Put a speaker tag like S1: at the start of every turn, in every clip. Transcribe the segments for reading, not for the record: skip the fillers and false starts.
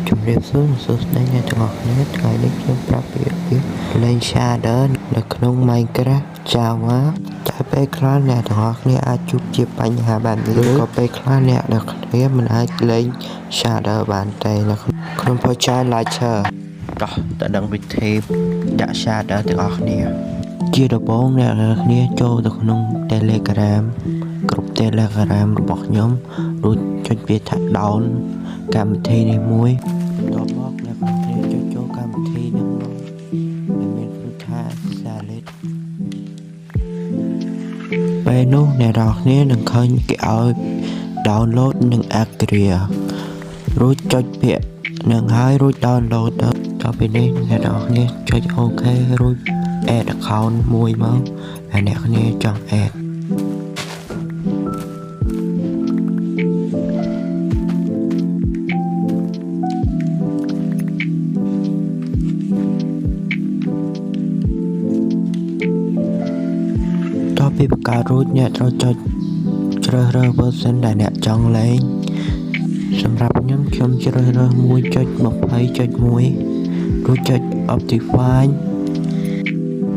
S1: ជំរាបសួរសួស្តីអ្នកទាំងអស់គ្នាថ្ងៃនេះខ្ញុំប្រាប់ពីរបៀបលេង Shader នៅក្នុង Minecraft Java តែពេលខ្លះអ្នកទាំងអស់គ្នាអាចជួបជាបញ្ហាបែបនេះឬក៏ពេលខ្លះអ្នកទាំងអស់គ្នាមិនអាចលេង Shader បានទេនៅក្នុង Project Launcher តោះតើដឹងវិធីដាក់ Shader ទាំងអស់គ្នាជាដំបូងអ្នកទាំងអស់គ្នាចូលទៅក្នុង Telegram ក្រុម Telegram របស់ខ្ញុំរួចចុចវាថា down កម្មវិធីនេះមួយតបមកអ្នកទាំងអស់គ្នាចុចចូលកម្មវិធីនេះមកដែលមានគឺថា Salad ពេលនោះអ្នកទាំងអស់គ្នានឹងឃើញគេឲ្យ download និង Agria រួចចុចពាក្យនឹងហើយរួច download ដល់ពេលនេះអ្នកទាំងអស់គ្នាចុច OK រួច add account មួយមកហើយអ្នកគ្នាចង់ add ពីបង្កើតរួចអ្នកត្រូវចុចជ្រើសរើស version ដែលអ្នកចង់លេងសម្រាប់ខ្ញុំជ្រើសរើស 1.20.1 រួចចុច Optifine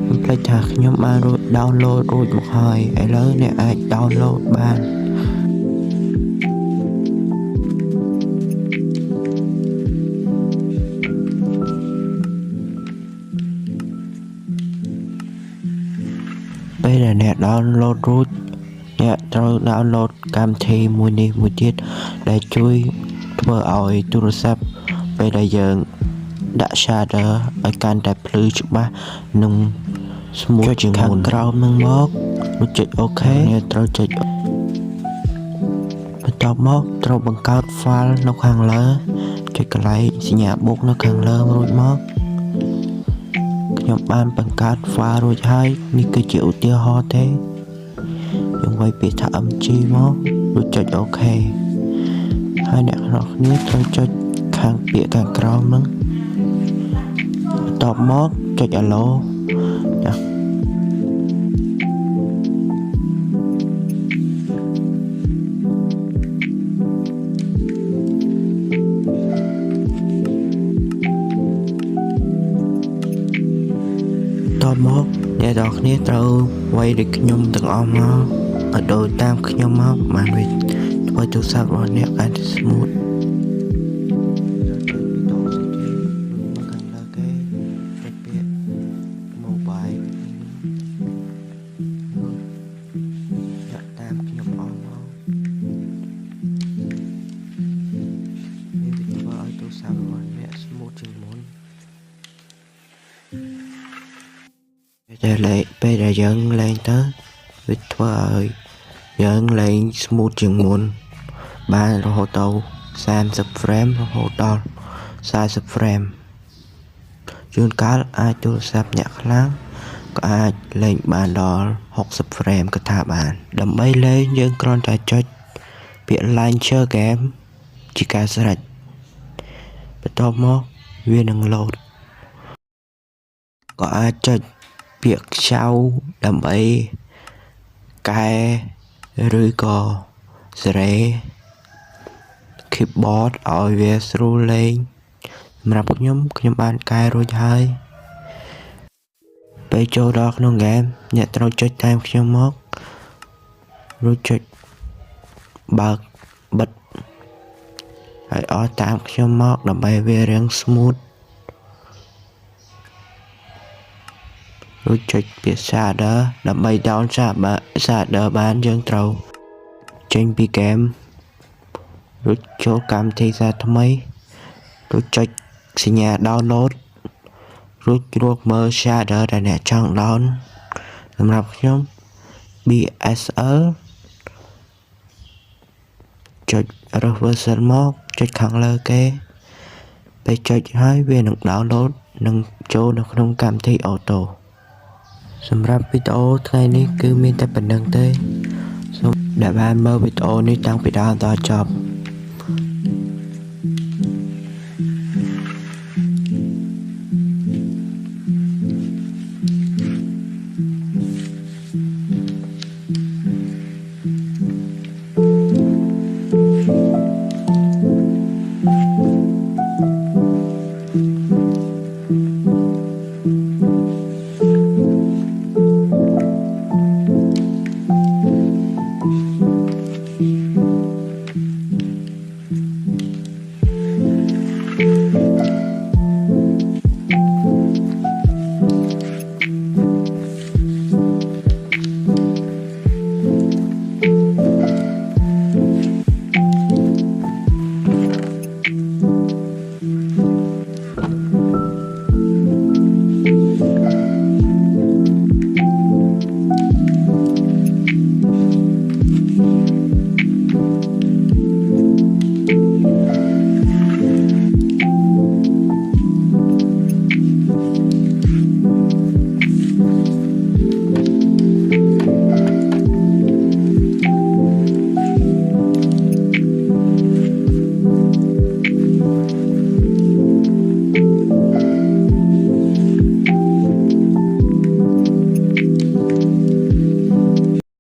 S1: ខ្ញុំភ្លេចថាខ្ញុំបានរួច download រួចមកហើយឥឡូវអ្នកអាច download បានពេលដែលអ្នក download រួចអ្នកត្រូវ download កម្មវិធីមួយនេះមួយទៀតដែលជួយធ្វើឲ្យទូរស័ព្ទពេលដែលយើងដាក់ shader ឲ្យកាន់តែភ្លឺច្បាស់និង smooth ជាងមុនក្រោមនឹងមករួចចុច OK អ្នកត្រូវចុចបន្ទាប់មកត្រូវបង្កើត file នៅខាងលើចុចកន្លែងសញ្ញាបូកនៅខាងលើរួចមកខ្ញុំបានបង្កើត file រួចហើយនេះគឺជាឧទាហរណ៍ទេយើងវាយពាក្យថា mg មករួចចុច OK ហើយអ្នកនរគ្នាត្រូវចុចខាងពាក្យខាងក្រោមហ្នឹងបន្ទាប់មកចុច allow ណាតមកអ្នកនរគ្នាត្រូវវាយដូចខ្ញុំទាំងអស់មកឲ្យដូចតាមខ្ញុំមកបានវាធ្វើទូរស័ព្ទរបស់អ្នកកាន់តែ smooth ពេលដែលយើងលេងទៅវាធ្វើឲ្យយើងលេង smooth ជាងមុនបានរហូតដល់30 frame រហូតដល់40 frame ជួនកាលអាចទូរស័ព្ទអ្នកខ្លាំងក៏អាចលេងបានដល់60 frame ក៏ថាបានដើម្បីលេងយើងគ្រាន់តែចុចពាក្យ launcher game ជាការស្រេចបន្ទាប់មកវានឹង load ក៏អាចចុចពាក្យខ្ចៅដើម្បីកែឬក៏សេរី keyboard ឲ្យវាស្រួលលេងសម្រាប់ខ្ញុំបានកែរួចហើយពេលចូលដល់ក្នុង game អ្នកត្រូវចុចតាមខ្ញុំមករួចចុចបើកបិទហើយអស់តាមខ្ញុំមកដើម្បីវារាង smooth រួចចុចពាក្យ shader ដើម្បី down shader បានយើងត្រូវចេញពី game រួចចូលកម្មវិធីសារថ្មីរួចចុចសញ្ញា download រួចរកមើល shader ដែលអ្នកចង់ down សម្រាប់ខ្ញុំ BSL ចុច រើស version មកចុចខាងលើគេពេលចុចហើយវានឹង download និងចូលនៅក្នុងកម្មវិធី auto សម្រាប់វីដេអូថ្ងៃនេះគឺមានតែប៉ុណ្្នឹងទេសូមដែលបានមើលវីដេអូនេះតាំងពីដើមដល់ចប់